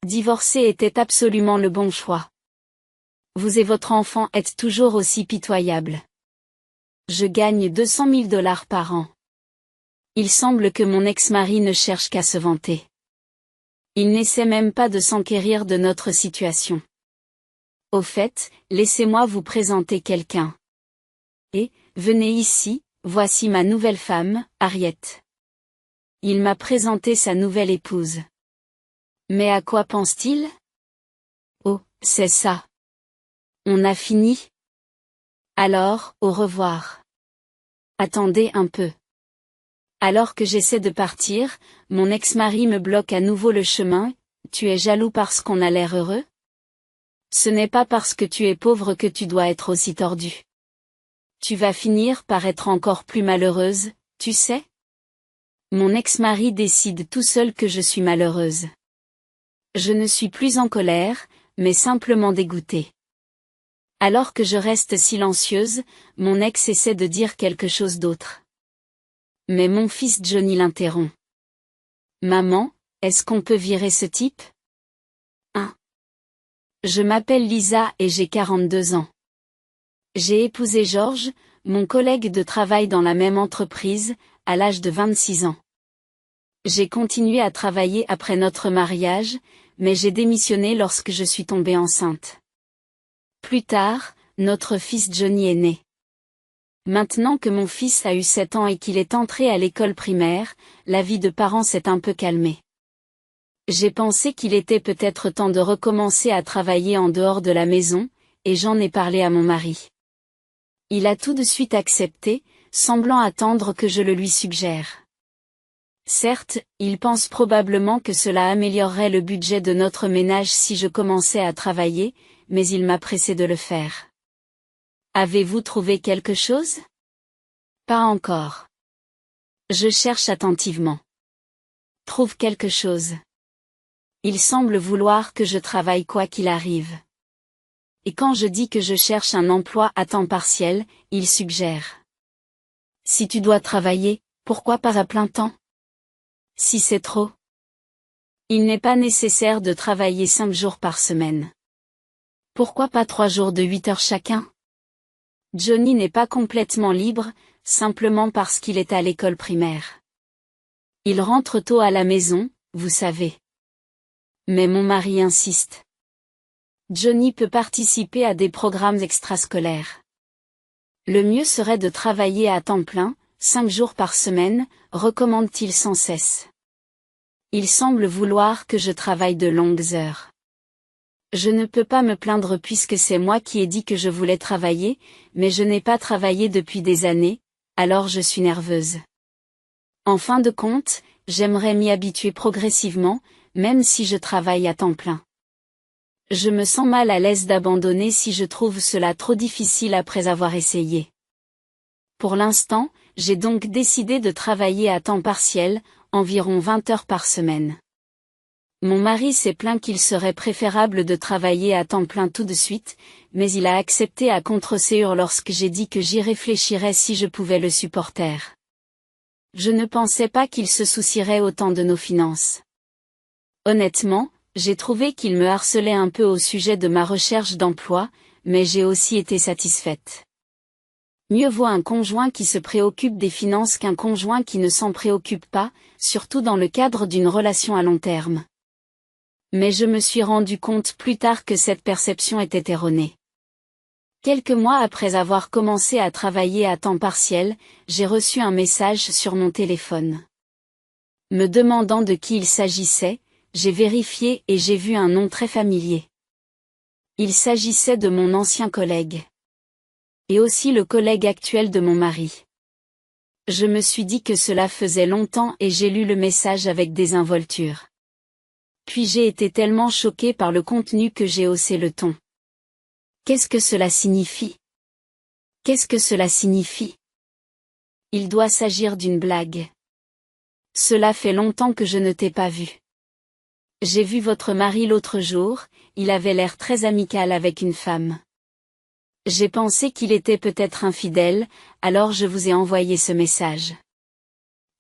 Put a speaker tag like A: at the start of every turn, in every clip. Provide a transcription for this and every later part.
A: Divorcer était absolument le bon choix. Vous et votre enfant êtes toujours aussi pitoyables. Je gagne 200 000 $ par an. Il semble que mon ex-mari ne cherche qu'à se vanter. Il n'essaie même pas de s'enquérir de notre situation. Au fait, laissez-moi vous présenter quelqu'un. Et, venez ici, voici ma nouvelle femme, Harriet. Il m'a présenté sa nouvelle épouse. Mais à quoi pense-t-il? Oh, c'est ça. On a fini? Alors, au revoir. Attendez un peu. Alors que j'essaie de partir, mon ex-mari me bloque à nouveau le chemin. Tu es jaloux parce qu'on a l'air heureux? Ce n'est pas parce que tu es pauvre que tu dois être aussi tordu. Tu vas finir par être encore plus malheureuse, tu sais? Mon ex-mari décide tout seul que je suis malheureuse. Je ne suis plus en colère, mais simplement dégoûtée. Alors que je reste silencieuse, mon ex essaie de dire quelque chose d'autre. Mais mon fils Johnny l'interrompt. Maman, est-ce qu'on peut virer ce type? Je m'appelle Lisa et j'ai 42 ans. J'ai épousé George, mon collègue de travail dans la même entreprise, à l'âge de 26 ans. J'ai continué à travailler après notre mariage, mais j'ai démissionné lorsque je suis tombée enceinte. Plus tard, notre fils Johnny est né. Maintenant que mon fils a eu 7 ans et qu'il est entré à l'école primaire, la vie de parents s'est un peu calmée. J'ai pensé qu'il était peut-être temps de recommencer à travailler en dehors de la maison, et j'en ai parlé à mon mari. Il a tout de suite accepté, semblant attendre que je le lui suggère. Certes, il pense probablement que cela améliorerait le budget de notre ménage si je commençais à travailler, mais il m'a pressé de le faire. Avez-vous trouvé quelque chose? Pas encore. Je cherche attentivement. Trouve quelque chose. Il semble vouloir que je travaille quoi qu'il arrive. Et quand je dis que je cherche un emploi à temps partiel, il suggère. Si tu dois travailler, pourquoi pas à plein temps? Si c'est trop. Il n'est pas nécessaire de travailler 5 jours par semaine. Pourquoi pas 3 jours de 8 heures chacun? Johnny n'est pas complètement libre, simplement parce qu'il est à l'école primaire. Il rentre tôt à la maison, vous savez. Mais mon mari insiste. Johnny peut participer à des programmes extrascolaires. Le mieux serait de travailler à temps plein, 5 jours par semaine, recommande-t-il sans cesse. Il semble vouloir que je travaille de longues heures. Je ne peux pas me plaindre puisque c'est moi qui ai dit que je voulais travailler, mais je n'ai pas travaillé depuis des années, alors je suis nerveuse. En fin de compte, j'aimerais m'y habituer progressivement, même si je travaille à temps plein. Je me sens mal à l'aise d'abandonner si je trouve cela trop difficile après avoir essayé. Pour l'instant, j'ai donc décidé de travailler à temps partiel, environ 20 heures par semaine. Mon mari s'est plaint qu'il serait préférable de travailler à temps plein tout de suite, mais il a accepté à contre-ségur lorsque j'ai dit que j'y réfléchirais si je pouvais le supporter. Je ne pensais pas qu'il se soucierait autant de nos finances. Honnêtement, j'ai trouvé qu'il me harcelait un peu au sujet de ma recherche d'emploi, mais j'ai aussi été satisfaite. Mieux vaut un conjoint qui se préoccupe des finances qu'un conjoint qui ne s'en préoccupe pas, surtout dans le cadre d'une relation à long terme. Mais je me suis rendu compte plus tard que cette perception était erronée. Quelques mois après avoir commencé à travailler à temps partiel, j'ai reçu un message sur mon téléphone. Me demandant de qui il s'agissait, j'ai vérifié et j'ai vu un nom très familier. Il s'agissait de mon ancien collègue. Et aussi le collègue actuel de mon mari. Je me suis dit que cela faisait longtemps et j'ai lu le message avec désinvolture. Puis j'ai été tellement choquée par le contenu que j'ai haussé le ton. Qu'est-ce que cela signifie? Qu'est-ce que cela signifie? Il doit s'agir d'une blague. Cela fait longtemps que je ne t'ai pas vu. J'ai vu votre mari l'autre jour, il avait l'air très amical avec une femme. J'ai pensé qu'il était peut-être infidèle, alors je vous ai envoyé ce message.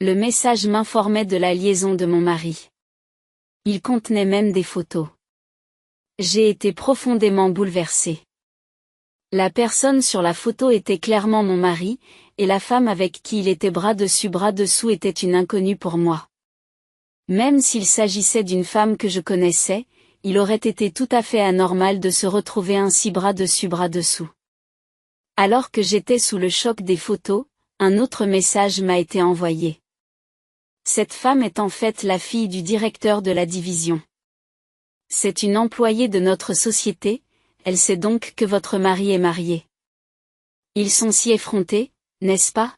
A: Le message m'informait de la liaison de mon mari. Il contenait même des photos. J'ai été profondément bouleversée. La personne sur la photo était clairement mon mari, et la femme avec qui il était bras dessus bras dessous était une inconnue pour moi. Même s'il s'agissait d'une femme que je connaissais, il aurait été tout à fait anormal de se retrouver ainsi bras dessus bras dessous. Alors que j'étais sous le choc des photos, un autre message m'a été envoyé. Cette femme est en fait la fille du directeur de la division. C'est une employée de notre société, elle sait donc que votre mari est marié. Ils sont si effrontés, n'est-ce pas?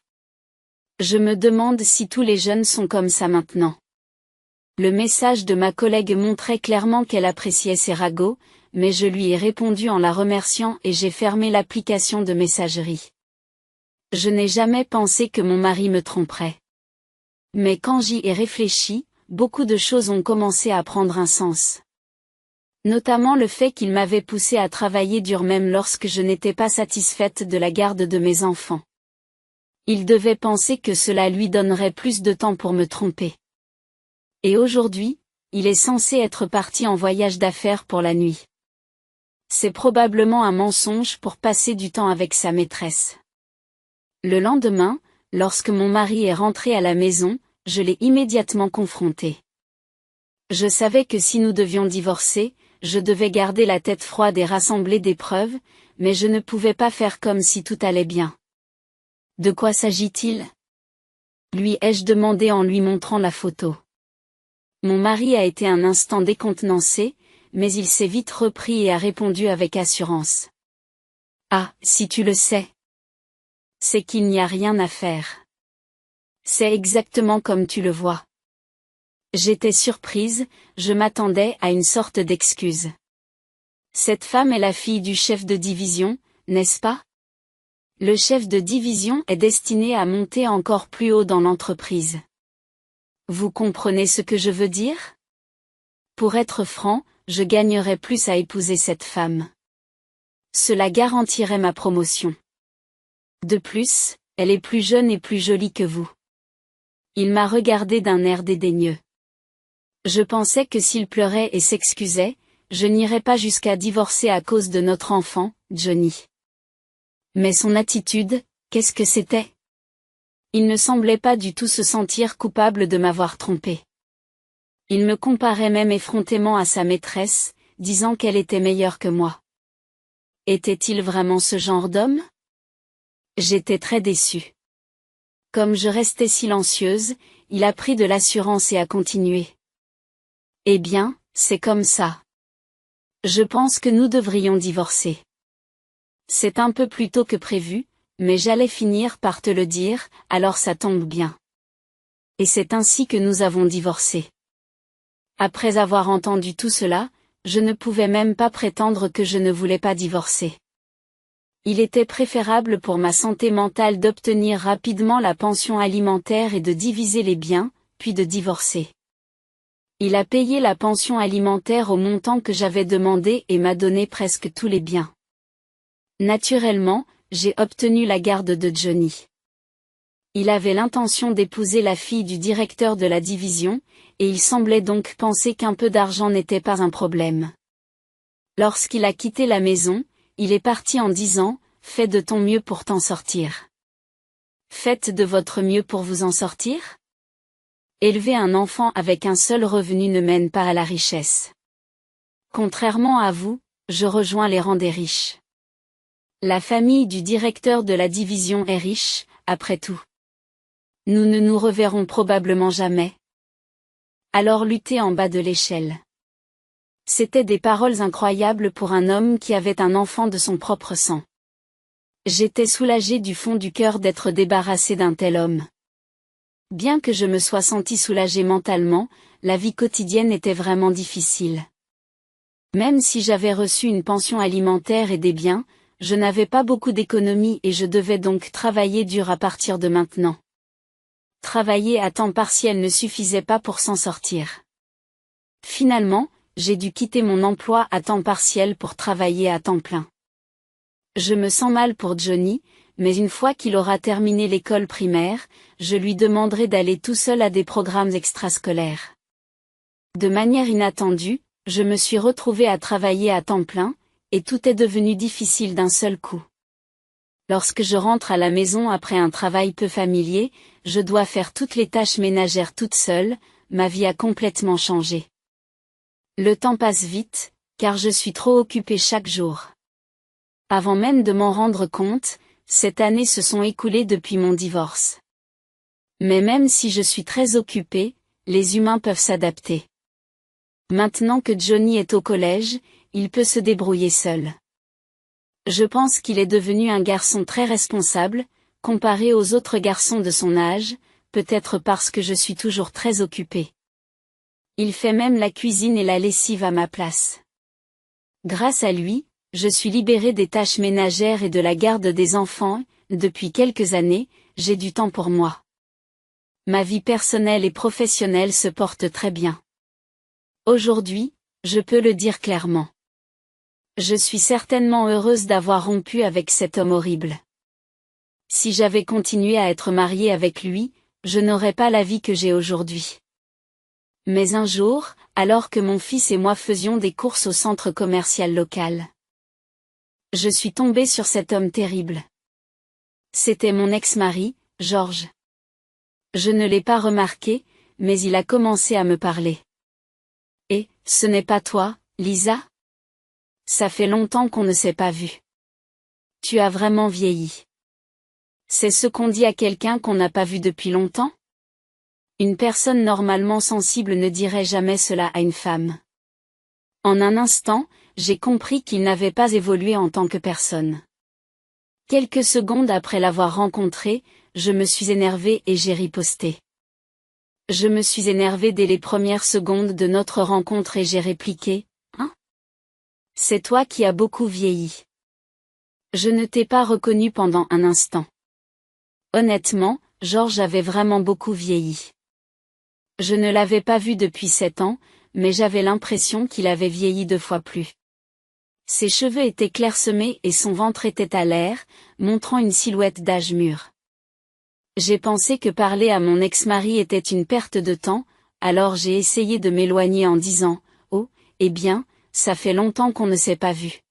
A: Je me demande si tous les jeunes sont comme ça maintenant. Le message de ma collègue montrait clairement qu'elle appréciait ses ragots, mais je lui ai répondu en la remerciant et j'ai fermé l'application de messagerie. Je n'ai jamais pensé que mon mari me tromperait. Mais quand j'y ai réfléchi, beaucoup de choses ont commencé à prendre un sens. Notamment le fait qu'il m'avait poussé à travailler dur même lorsque je n'étais pas satisfaite de la garde de mes enfants. Il devait penser que cela lui donnerait plus de temps pour me tromper. Et aujourd'hui, il est censé être parti en voyage d'affaires pour la nuit. C'est probablement un mensonge pour passer du temps avec sa maîtresse. Le lendemain, lorsque mon mari est rentré à la maison, je l'ai immédiatement confronté. Je savais que si nous devions divorcer, je devais garder la tête froide et rassembler des preuves, mais je ne pouvais pas faire comme si tout allait bien. De quoi s'agit-il? Lui ai-je demandé en lui montrant la photo. Mon mari a été un instant décontenancé, mais il s'est vite repris et a répondu avec assurance. Ah, si tu le sais. C'est qu'il n'y a rien à faire. C'est exactement comme tu le vois. J'étais surprise, je m'attendais à une sorte d'excuse. Cette femme est la fille du chef de division, n'est-ce pas? Le chef de division est destiné à monter encore plus haut dans l'entreprise. Vous comprenez ce que je veux dire? Pour être franc, je gagnerais plus à épouser cette femme. Cela garantirait ma promotion. De plus, elle est plus jeune et plus jolie que vous. Il m'a regardé d'un air dédaigneux. Je pensais que s'il pleurait et s'excusait, je n'irais pas jusqu'à divorcer à cause de notre enfant, Johnny. Mais son attitude, qu'est-ce que c'était? Il ne semblait pas du tout se sentir coupable de m'avoir trompé. Il me comparait même effrontément à sa maîtresse, disant qu'elle était meilleure que moi. Était-il vraiment ce genre d'homme? J'étais très déçue. Comme je restais silencieuse, il a pris de l'assurance et a continué. Eh bien, c'est comme ça. Je pense que nous devrions divorcer. C'est un peu plus tôt que prévu, mais j'allais finir par te le dire, alors ça tombe bien. Et c'est ainsi que nous avons divorcé. Après avoir entendu tout cela, je ne pouvais même pas prétendre que je ne voulais pas divorcer. Il était préférable pour ma santé mentale d'obtenir rapidement la pension alimentaire et de diviser les biens, puis de divorcer. Il a payé la pension alimentaire au montant que j'avais demandé et m'a donné presque tous les biens. Naturellement, j'ai obtenu la garde de Johnny. Il avait l'intention d'épouser la fille du directeur de la division, et il semblait donc penser qu'un peu d'argent n'était pas un problème. Lorsqu'il a quitté la maison, il est parti en disant « Fais de ton mieux pour t'en sortir ». Faites de votre mieux pour vous en sortir? Élever un enfant avec un seul revenu ne mène pas à la richesse. Contrairement à vous, je rejoins les rangs des riches. La famille du directeur de la division est riche, après tout. Nous ne nous reverrons probablement jamais. Alors lutter en bas de l'échelle. C'étaient des paroles incroyables pour un homme qui avait un enfant de son propre sang. J'étais soulagée du fond du cœur d'être débarrassée d'un tel homme. Bien que je me sois sentie soulagée mentalement, la vie quotidienne était vraiment difficile. Même si j'avais reçu une pension alimentaire et des biens, je n'avais pas beaucoup d'économies et je devais donc travailler dur à partir de maintenant. Travailler à temps partiel ne suffisait pas pour s'en sortir. Finalement, j'ai dû quitter mon emploi à temps partiel pour travailler à temps plein. Je me sens mal pour Johnny, mais une fois qu'il aura terminé l'école primaire, je lui demanderai d'aller tout seul à des programmes extrascolaires. De manière inattendue, je me suis retrouvée à travailler à temps plein, et tout est devenu difficile d'un seul coup. Lorsque je rentre à la maison après un travail peu familier, je dois faire toutes les tâches ménagères toute seule, ma vie a complètement changé. Le temps passe vite, car je suis trop occupée chaque jour. Avant même de m'en rendre compte, cette année se sont écoulées depuis mon divorce. Mais même si je suis très occupée, les humains peuvent s'adapter. Maintenant que Johnny est au collège, il peut se débrouiller seul. Je pense qu'il est devenu un garçon très responsable, comparé aux autres garçons de son âge, peut-être parce que je suis toujours très occupée. Il fait même la cuisine et la lessive à ma place. Grâce à lui, je suis libérée des tâches ménagères et de la garde des enfants, depuis quelques années, j'ai du temps pour moi. Ma vie personnelle et professionnelle se porte très bien. Aujourd'hui, je peux le dire clairement. Je suis certainement heureuse d'avoir rompu avec cet homme horrible. Si j'avais continué à être mariée avec lui, je n'aurais pas la vie que j'ai aujourd'hui. Mais un jour, alors que mon fils et moi faisions des courses au centre commercial local, je suis tombée sur cet homme terrible. C'était mon ex-mari, Georges. Je ne l'ai pas remarqué, mais il a commencé à me parler. Et, ce n'est pas toi, Lisa? Ça fait longtemps qu'on ne s'est pas vu. Tu as vraiment vieilli. C'est ce qu'on dit à quelqu'un qu'on n'a pas vu depuis longtemps? Une personne normalement sensible ne dirait jamais cela à une femme. En un instant, j'ai compris qu'il n'avait pas évolué en tant que personne. Quelques secondes après l'avoir rencontré, je me suis énervée et j'ai riposté. Je me suis énervée dès les premières secondes de notre rencontre et j'ai répliqué, « Hein? C'est toi qui as beaucoup vieilli. » Je ne t'ai pas reconnu pendant un instant. Honnêtement, Georges avait vraiment beaucoup vieilli. Je ne l'avais pas vu depuis 7 ans, mais j'avais l'impression qu'il avait vieilli 2 fois plus. Ses cheveux étaient clairsemés et son ventre était à l'air, montrant une silhouette d'âge mûr. J'ai pensé que parler à mon ex-mari était une perte de temps, alors j'ai essayé de m'éloigner en disant « Oh, eh bien, ça fait longtemps qu'on ne s'est pas vu.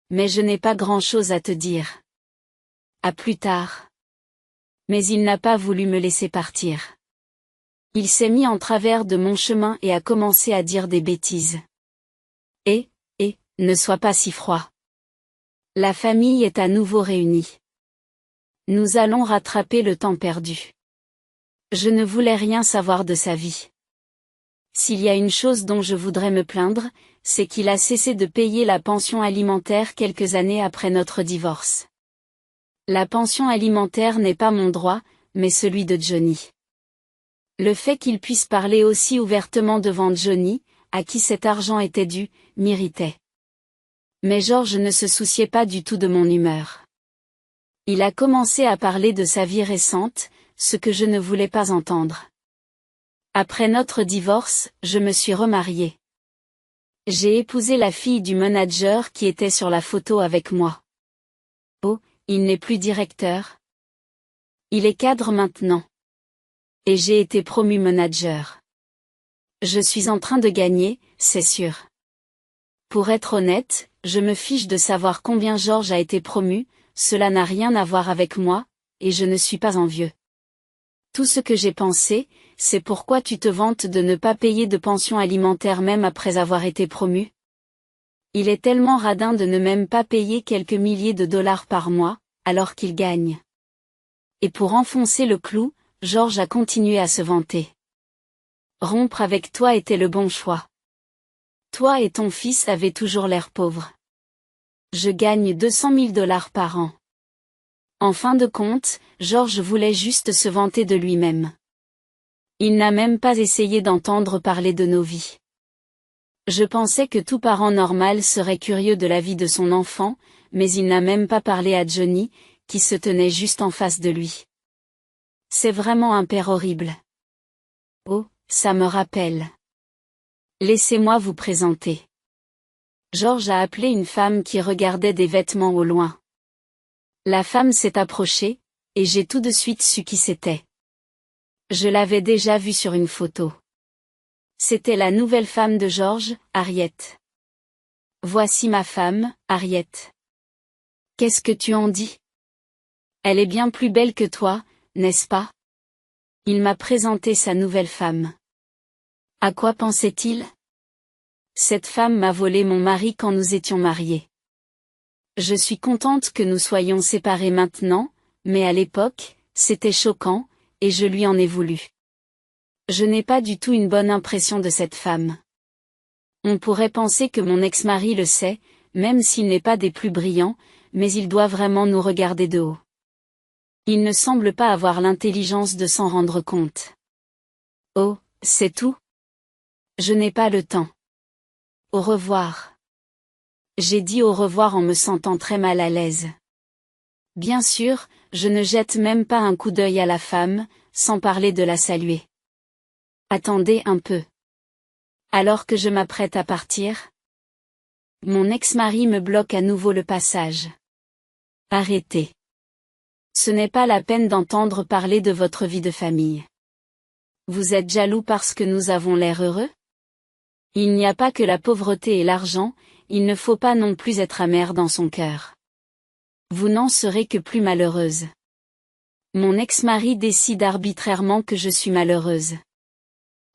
A: Mais je n'ai pas grand-chose à te dire. À plus tard. » Mais il n'a pas voulu me laisser partir. Il s'est mis en travers de mon chemin et a commencé à dire des bêtises. Ne sois pas si froid. La famille est à nouveau réunie. Nous allons rattraper le temps perdu. Je ne voulais rien savoir de sa vie. S'il y a une chose dont je voudrais me plaindre, c'est qu'il a cessé de payer la pension alimentaire quelques années après notre divorce. La pension alimentaire n'est pas mon droit, mais celui de Johnny. Le fait qu'il puisse parler aussi ouvertement devant Johnny, à qui cet argent était dû, m'irritait. Mais Georges ne se souciait pas du tout de mon humeur. Il a commencé à parler de sa vie récente, ce que je ne voulais pas entendre. Après notre divorce, je me suis remariée. J'ai épousé la fille du manager qui était sur la photo avec moi. Oh, il n'est plus directeur. Il est cadre maintenant. Et j'ai été promu manager. Je suis en train de gagner, c'est sûr. Pour être honnête, je me fiche de savoir combien Georges a été promu, cela n'a rien à voir avec moi, et je ne suis pas envieux. Tout ce que j'ai pensé, c'est pourquoi tu te vantes de ne pas payer de pension alimentaire même après avoir été promu. Il est tellement radin de ne même pas payer quelques milliers de dollars par mois, alors qu'il gagne. Et pour enfoncer le clou, Georges a continué à se vanter. Rompre avec toi était le bon choix. Toi et ton fils avez toujours l'air pauvres. Je gagne 200 000 dollars par an. En fin de compte, Georges voulait juste se vanter de lui-même. Il n'a même pas essayé d'entendre parler de nos vies. Je pensais que tout parent normal serait curieux de la vie de son enfant, mais il n'a même pas parlé à Johnny, qui se tenait juste en face de lui. C'est vraiment un père horrible. Oh, ça me rappelle. Laissez-moi vous présenter. Georges a appelé une femme qui regardait des vêtements au loin. La femme s'est approchée, et j'ai tout de suite su qui c'était. Je l'avais déjà vue sur une photo. C'était la nouvelle femme de George, Harriet. Voici ma femme, Harriet. Qu'est-ce que tu en dis? Elle est bien plus belle que toi, n'est-ce pas? Il m'a présenté sa nouvelle femme. À quoi pensait-il? Cette femme m'a volé mon mari quand nous étions mariés. Je suis contente que nous soyons séparés maintenant, mais à l'époque, c'était choquant, et je lui en ai voulu. Je n'ai pas du tout une bonne impression de cette femme. On pourrait penser que mon ex-mari le sait, même s'il n'est pas des plus brillants, mais il doit vraiment nous regarder de haut. Il ne semble pas avoir l'intelligence de s'en rendre compte. Oh, c'est tout? Je n'ai pas le temps. Au revoir. J'ai dit au revoir en me sentant très mal à l'aise. Bien sûr, je ne jette même pas un coup d'œil à la femme, sans parler de la saluer. Attendez un peu. Alors que je m'apprête à partir, mon ex-mari me bloque à nouveau le passage. Arrêtez. Ce n'est pas la peine d'entendre parler de votre vie de famille. Vous êtes jaloux parce que nous avons l'air heureux? Il n'y a pas que la pauvreté et l'argent, il ne faut pas non plus être amer dans son cœur. Vous n'en serez que plus malheureuse. Mon ex-mari décide arbitrairement que je suis malheureuse.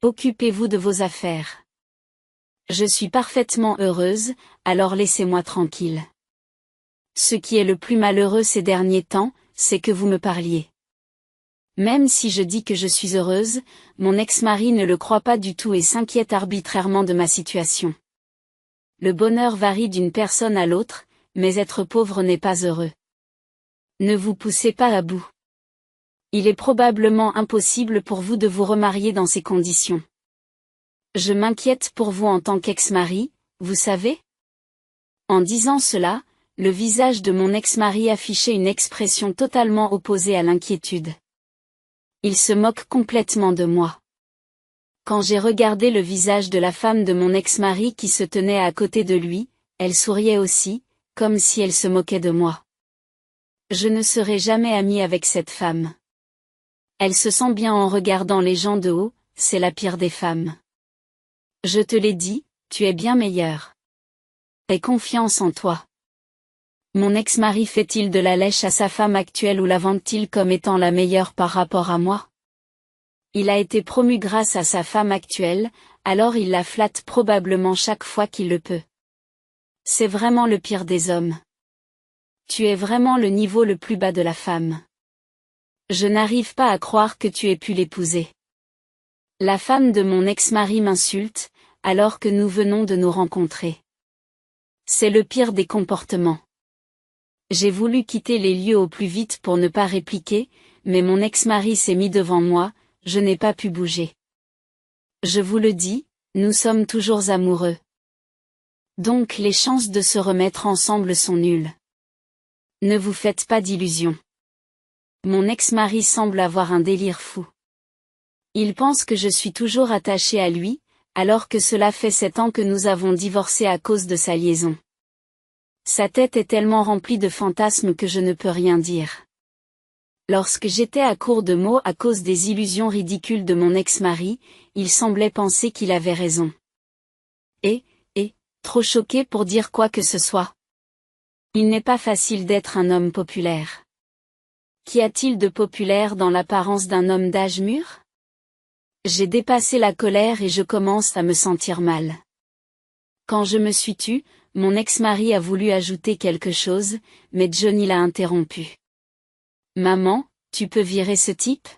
A: Occupez-vous de vos affaires. Je suis parfaitement heureuse, alors laissez-moi tranquille. Ce qui est le plus malheureux ces derniers temps, c'est que vous me parliez. Même si je dis que je suis heureuse, mon ex-mari ne le croit pas du tout et s'inquiète arbitrairement de ma situation. Le bonheur varie d'une personne à l'autre, mais être pauvre n'est pas heureux. Ne vous poussez pas à bout. Il est probablement impossible pour vous de vous remarier dans ces conditions. Je m'inquiète pour vous en tant qu'ex-mari, vous savez? En disant cela, le visage de mon ex-mari affichait une expression totalement opposée à l'inquiétude. Il se moque complètement de moi. Quand j'ai regardé le visage de la femme de mon ex-mari qui se tenait à côté de lui, elle souriait aussi, comme si elle se moquait de moi. Je ne serai jamais amie avec cette femme. Elle se sent bien en regardant les gens de haut, c'est la pire des femmes. Je te l'ai dit, tu es bien meilleure. Aie confiance en toi. Mon ex-mari fait-il de la lèche à sa femme actuelle ou la vante-t-il comme étant la meilleure par rapport à moi? Il a été promu grâce à sa femme actuelle, alors il la flatte probablement chaque fois qu'il le peut. C'est vraiment le pire des hommes. Tu es vraiment le niveau le plus bas de la femme. Je n'arrive pas à croire que tu aies pu l'épouser. La femme de mon ex-mari m'insulte, alors que nous venons de nous rencontrer. C'est le pire des comportements. J'ai voulu quitter les lieux au plus vite pour ne pas répliquer, mais mon ex-mari s'est mis devant moi, je n'ai pas pu bouger. Je vous le dis, nous sommes toujours amoureux. Donc les chances de se remettre ensemble sont nulles. Ne vous faites pas d'illusions. Mon ex-mari semble avoir un délire fou. Il pense que je suis toujours attachée à lui, alors que cela fait 7 ans que nous avons divorcé à cause de sa liaison. Sa tête est tellement remplie de fantasmes que je ne peux rien dire. Lorsque j'étais à court de mots à cause des illusions ridicules de mon ex-mari, il semblait penser qu'il avait raison. Et, trop choqué pour dire quoi que ce soit. Il n'est pas facile d'être un homme populaire. Qu'y a-t-il de populaire dans l'apparence d'un homme d'âge mûr? J'ai dépassé la colère et je commence à me sentir mal. Quand je me suis tue, mon ex-mari a voulu ajouter quelque chose, mais Johnny l'a interrompu. Maman, tu peux virer ce type?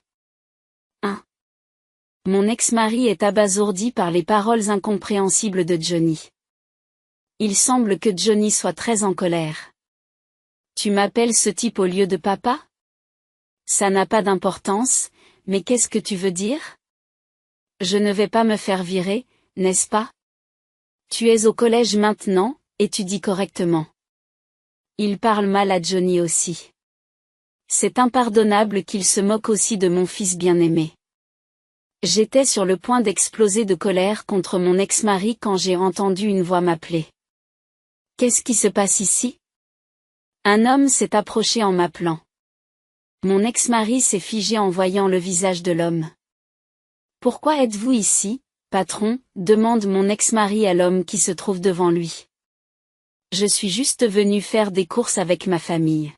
A: Mon ex-mari est abasourdi par les paroles incompréhensibles de Johnny. Il semble que Johnny soit très en colère. Tu m'appelles ce type au lieu de papa? Ça n'a pas d'importance, mais qu'est-ce que tu veux dire? Je ne vais pas me faire virer, n'est-ce pas? Tu es au collège maintenant, étudie correctement. Il parle mal à Johnny aussi. C'est impardonnable qu'il se moque aussi de mon fils bien-aimé. J'étais sur le point d'exploser de colère contre mon ex-mari quand j'ai entendu une voix m'appeler. Qu'est-ce qui se passe ici? Un homme s'est approché en m'appelant. Mon ex-mari s'est figé en voyant le visage de l'homme. Pourquoi êtes-vous ici, patron, demande mon ex-mari à l'homme qui se trouve devant lui. Je suis juste venu faire des courses avec ma famille.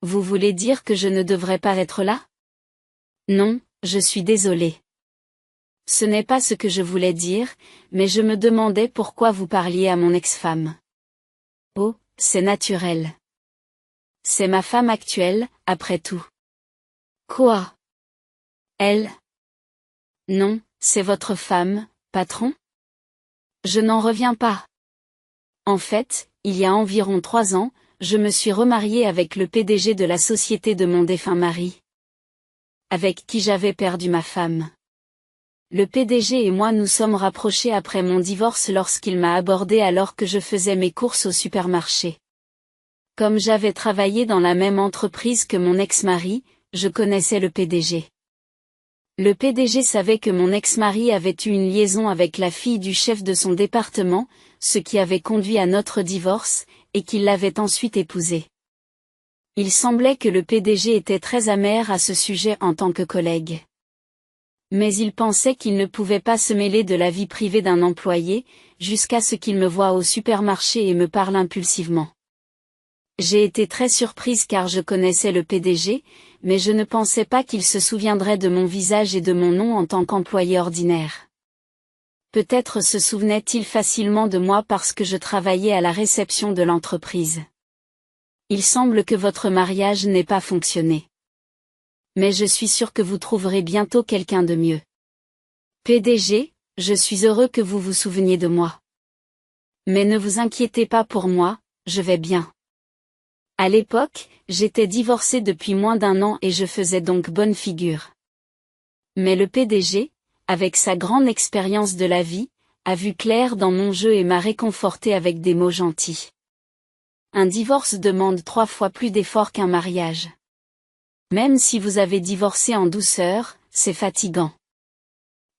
A: Vous voulez dire que je ne devrais pas être là? Non, je suis désolé. Ce n'est pas ce que je voulais dire, mais je me demandais pourquoi vous parliez à mon ex-femme. Oh, c'est naturel. C'est ma femme actuelle, après tout. Quoi? Elle? Non, c'est votre femme, patron? Je n'en reviens pas. En fait, il y a environ 3 ans, je me suis remariée avec le PDG de la société de mon défunt mari, avec qui j'avais perdu ma femme. Le PDG et moi nous sommes rapprochés après mon divorce lorsqu'il m'a abordée alors que je faisais mes courses au supermarché. Comme j'avais travaillé dans la même entreprise que mon ex-mari, je connaissais le PDG. Le PDG savait que mon ex-mari avait eu une liaison avec la fille du chef de son département, ce qui avait conduit à notre divorce, et qu'il l'avait ensuite épousée. Il semblait que le PDG était très amer à ce sujet en tant que collègue. Mais il pensait qu'il ne pouvait pas se mêler de la vie privée d'un employé, jusqu'à ce qu'il me voie au supermarché et me parle impulsivement. J'ai été très surprise car je connaissais le PDG, mais je ne pensais pas qu'il se souviendrait de mon visage et de mon nom en tant qu'employé ordinaire. Peut-être se souvenait-il facilement de moi parce que je travaillais à la réception de l'entreprise. Il semble que votre mariage n'ait pas fonctionné. Mais je suis sûr que vous trouverez bientôt quelqu'un de mieux. PDG, je suis heureux que vous vous souveniez de moi. Mais ne vous inquiétez pas pour moi, je vais bien. À l'époque, j'étais divorcée depuis moins d'1 an et je faisais donc bonne figure. Mais le PDG, avec sa grande expérience de la vie, a vu clair dans mon jeu et m'a réconfortée avec des mots gentils. Un divorce demande 3 fois plus d'efforts qu'un mariage. Même si vous avez divorcé en douceur, c'est fatigant.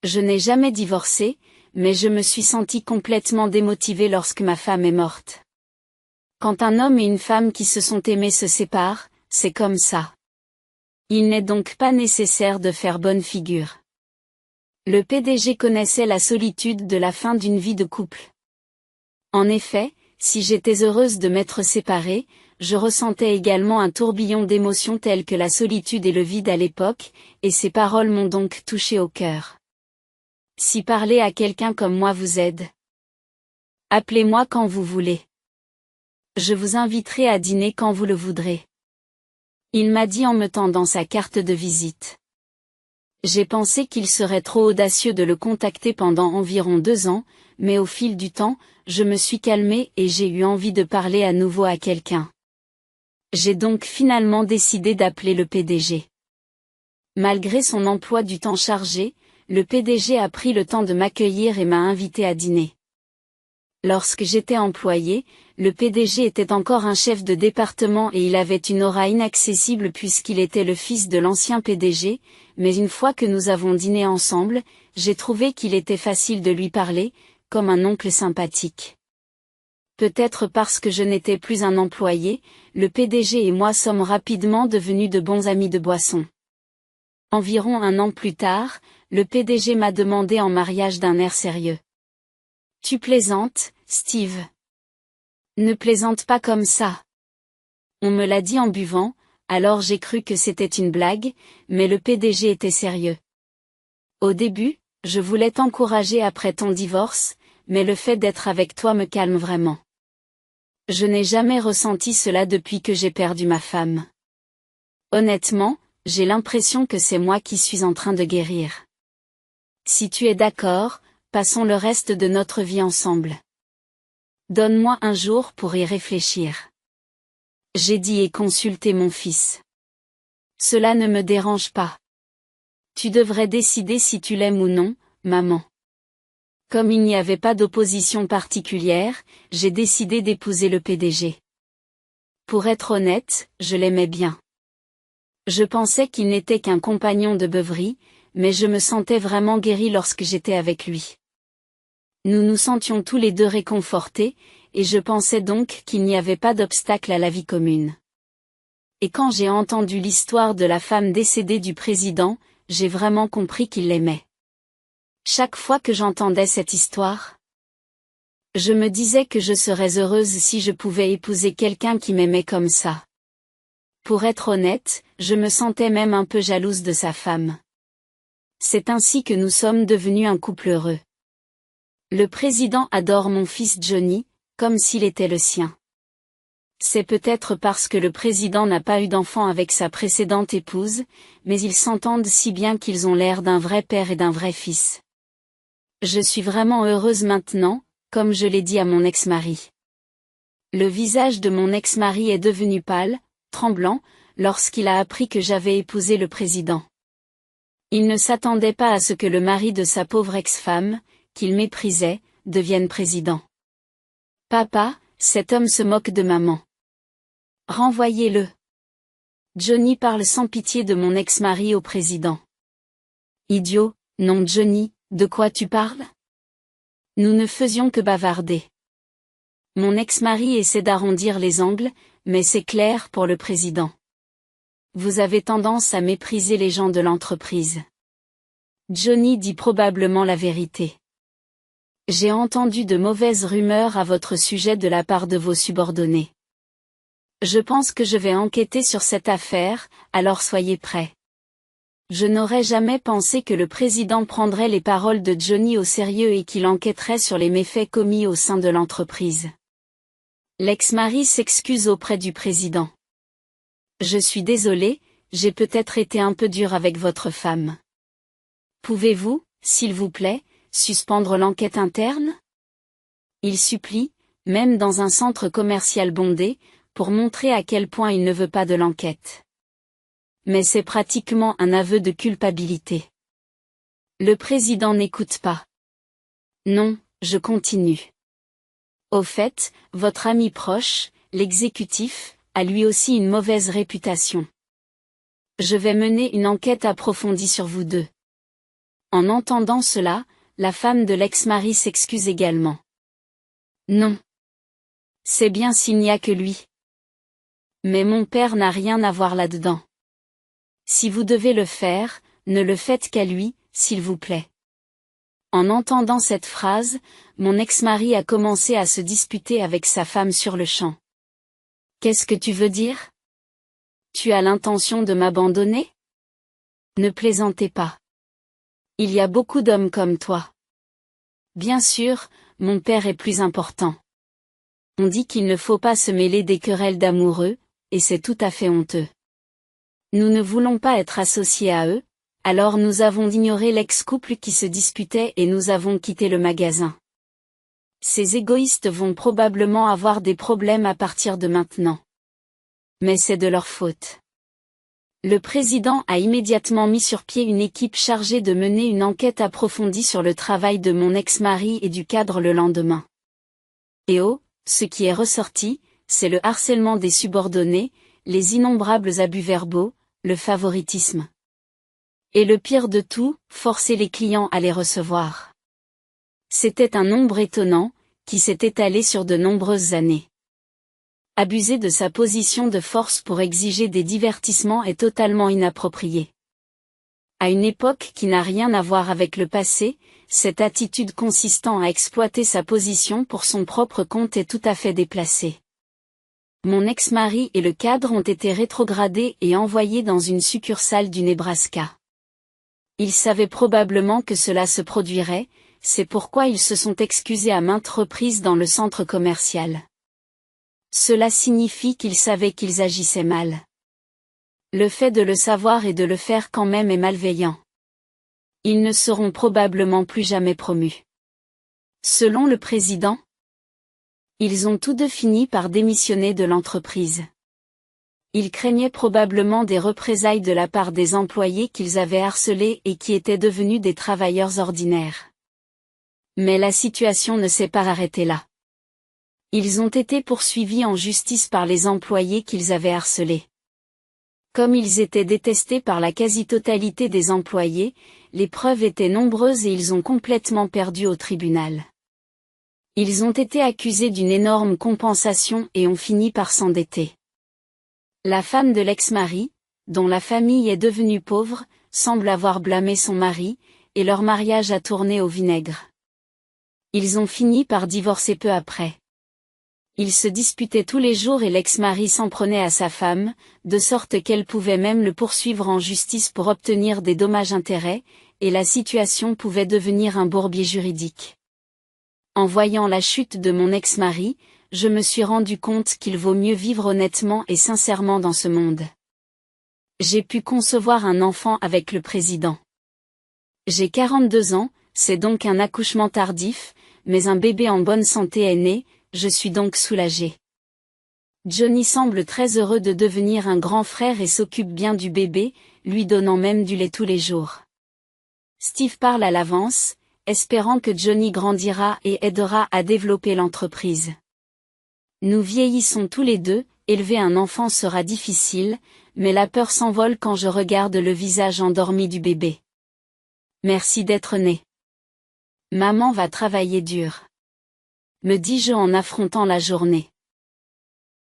A: Je n'ai jamais divorcé, mais je me suis sentie complètement démotivée lorsque ma femme est morte. Quand un homme et une femme qui se sont aimés se séparent, c'est comme ça. Il n'est donc pas nécessaire de faire bonne figure. Le PDG connaissait la solitude de la fin d'une vie de couple. En effet, si j'étais heureuse de m'être séparée, je ressentais également un tourbillon d'émotions telles que la solitude et le vide à l'époque, et ces paroles m'ont donc touchée au cœur. Si parler à quelqu'un comme moi vous aide, appelez-moi quand vous voulez. Je vous inviterai à dîner quand vous le voudrez. Il m'a dit en me tendant sa carte de visite. J'ai pensé qu'il serait trop audacieux de le contacter pendant environ 2 ans, mais au fil du temps, je me suis calmée et j'ai eu envie de parler à nouveau à quelqu'un. J'ai donc finalement décidé d'appeler le PDG. Malgré son emploi du temps chargé, le PDG a pris le temps de m'accueillir et m'a invité à dîner. Lorsque j'étais employée, le PDG était encore un chef de département et il avait une aura inaccessible puisqu'il était le fils de l'ancien PDG, mais une fois que nous avons dîné ensemble, j'ai trouvé qu'il était facile de lui parler, comme un oncle sympathique. Peut-être parce que je n'étais plus un employé, le PDG et moi sommes rapidement devenus de bons amis de boisson. Environ 1 an plus tard, le PDG m'a demandé en mariage d'un air sérieux. Tu plaisantes, Steve? Ne plaisante pas comme ça. On me l'a dit en buvant, alors j'ai cru que c'était une blague, mais le PDG était sérieux. Au début, je voulais t'encourager après ton divorce, mais le fait d'être avec toi me calme vraiment. Je n'ai jamais ressenti cela depuis que j'ai perdu ma femme. Honnêtement, j'ai l'impression que c'est moi qui suis en train de guérir. Si tu es d'accord, passons le reste de notre vie ensemble. Donne-moi un jour pour y réfléchir. J'ai dit et consulté mon fils. Cela ne me dérange pas. Tu devrais décider si tu l'aimes ou non, maman. Comme il n'y avait pas d'opposition particulière, j'ai décidé d'épouser le PDG. Pour être honnête, je l'aimais bien. Je pensais qu'il n'était qu'un compagnon de beuverie, mais je me sentais vraiment guérie lorsque j'étais avec lui. Nous nous sentions tous les deux réconfortés, et je pensais donc qu'il n'y avait pas d'obstacle à la vie commune. Et quand j'ai entendu l'histoire de la femme décédée du président, j'ai vraiment compris qu'il l'aimait. Chaque fois que j'entendais cette histoire, je me disais que je serais heureuse si je pouvais épouser quelqu'un qui m'aimait comme ça. Pour être honnête, je me sentais même un peu jalouse de sa femme. C'est ainsi que nous sommes devenus un couple heureux. Le président adore mon fils Johnny, comme s'il était le sien. C'est peut-être parce que le président n'a pas eu d'enfant avec sa précédente épouse, mais ils s'entendent si bien qu'ils ont l'air d'un vrai père et d'un vrai fils. Je suis vraiment heureuse maintenant, comme je l'ai dit à mon ex-mari. Le visage de mon ex-mari est devenu pâle, tremblant, lorsqu'il a appris que j'avais épousé le président. Il ne s'attendait pas à ce que le mari de sa pauvre ex-femme, qu'il méprisait, devienne président. Papa, cet homme se moque de maman. Renvoyez-le. Johnny parle sans pitié de mon ex-mari au président. Idiot, non Johnny, de quoi tu parles? Nous ne faisions que bavarder. Mon ex-mari essaie d'arrondir les angles, mais c'est clair pour le président. Vous avez tendance à mépriser les gens de l'entreprise. Johnny dit probablement la vérité. J'ai entendu de mauvaises rumeurs à votre sujet de la part de vos subordonnés. Je pense que je vais enquêter sur cette affaire, alors soyez prêts. Je n'aurais jamais pensé que le président prendrait les paroles de Johnny au sérieux et qu'il enquêterait sur les méfaits commis au sein de l'entreprise. L'ex-mari s'excuse auprès du président. Je suis désolé, j'ai peut-être été un peu dur avec votre femme. Pouvez-vous, s'il vous plaît, suspendre l'enquête interne? Il supplie, même dans un centre commercial bondé, pour montrer à quel point il ne veut pas de l'enquête. Mais c'est pratiquement un aveu de culpabilité. Le président n'écoute pas. Non, je continue. Au fait, votre ami proche, l'exécutif, a lui aussi une mauvaise réputation. Je vais mener une enquête approfondie sur vous deux. En entendant cela, la femme de l'ex-mari s'excuse également. Non. C'est bien s'il n'y a que lui. Mais mon père n'a rien à voir là-dedans. Si vous devez le faire, ne le faites qu'à lui, s'il vous plaît. En entendant cette phrase, mon ex-mari a commencé à se disputer avec sa femme sur le champ. Qu'est-ce que tu veux dire? Tu as l'intention de m'abandonner? Ne plaisantez pas. Il y a beaucoup d'hommes comme toi. Bien sûr, mon père est plus important. On dit qu'il ne faut pas se mêler des querelles d'amoureux, et c'est tout à fait honteux. Nous ne voulons pas être associés à eux, alors nous avons ignoré l'ex-couple qui se disputait et nous avons quitté le magasin. Ces égoïstes vont probablement avoir des problèmes à partir de maintenant. Mais c'est de leur faute. Le président a immédiatement mis sur pied une équipe chargée de mener une enquête approfondie sur le travail de mon ex-mari et du cadre le lendemain. Et oh, ce qui est ressorti, c'est le harcèlement des subordonnés, les innombrables abus verbaux, le favoritisme. Et le pire de tout, forcer les clients à les recevoir. C'était un nombre étonnant, qui s'est étalé sur de nombreuses années. Abuser de sa position de force pour exiger des divertissements est totalement inapproprié. À une époque qui n'a rien à voir avec le passé, cette attitude consistant à exploiter sa position pour son propre compte est tout à fait déplacée. Mon ex-mari et le cadre ont été rétrogradés et envoyés dans une succursale du Nebraska. Ils savaient probablement que cela se produirait, c'est pourquoi ils se sont excusés à maintes reprises dans le centre commercial. Cela signifie qu'ils savaient qu'ils agissaient mal. Le fait de le savoir et de le faire quand même est malveillant. Ils ne seront probablement plus jamais promus. Selon le président, ils ont tous deux fini par démissionner de l'entreprise. Ils craignaient probablement des représailles de la part des employés qu'ils avaient harcelés et qui étaient devenus des travailleurs ordinaires. Mais la situation ne s'est pas arrêtée là. Ils ont été poursuivis en justice par les employés qu'ils avaient harcelés. Comme ils étaient détestés par la quasi-totalité des employés, les preuves étaient nombreuses et ils ont complètement perdu au tribunal. Ils ont été accusés d'une énorme compensation et ont fini par s'endetter. La femme de l'ex-mari, dont la famille est devenue pauvre, semble avoir blâmé son mari, et leur mariage a tourné au vinaigre. Ils ont fini par divorcer peu après. Ils se disputaient tous les jours et l'ex-mari s'en prenait à sa femme, de sorte qu'elle pouvait même le poursuivre en justice pour obtenir des dommages-intérêts, et la situation pouvait devenir un bourbier juridique. En voyant la chute de mon ex-mari, je me suis rendu compte qu'il vaut mieux vivre honnêtement et sincèrement dans ce monde. J'ai pu concevoir un enfant avec le président. J'ai 42 ans, c'est donc un accouchement tardif, mais un bébé en bonne santé est né, je suis donc soulagé. Johnny semble très heureux de devenir un grand frère et s'occupe bien du bébé, lui donnant même du lait tous les jours. Steve parle à l'avance, espérant que Johnny grandira et aidera à développer l'entreprise. Nous vieillissons tous les deux, élever un enfant sera difficile, mais la peur s'envole quand je regarde le visage endormi du bébé. Merci d'être né. Maman va travailler dur, me dis-je en affrontant la journée.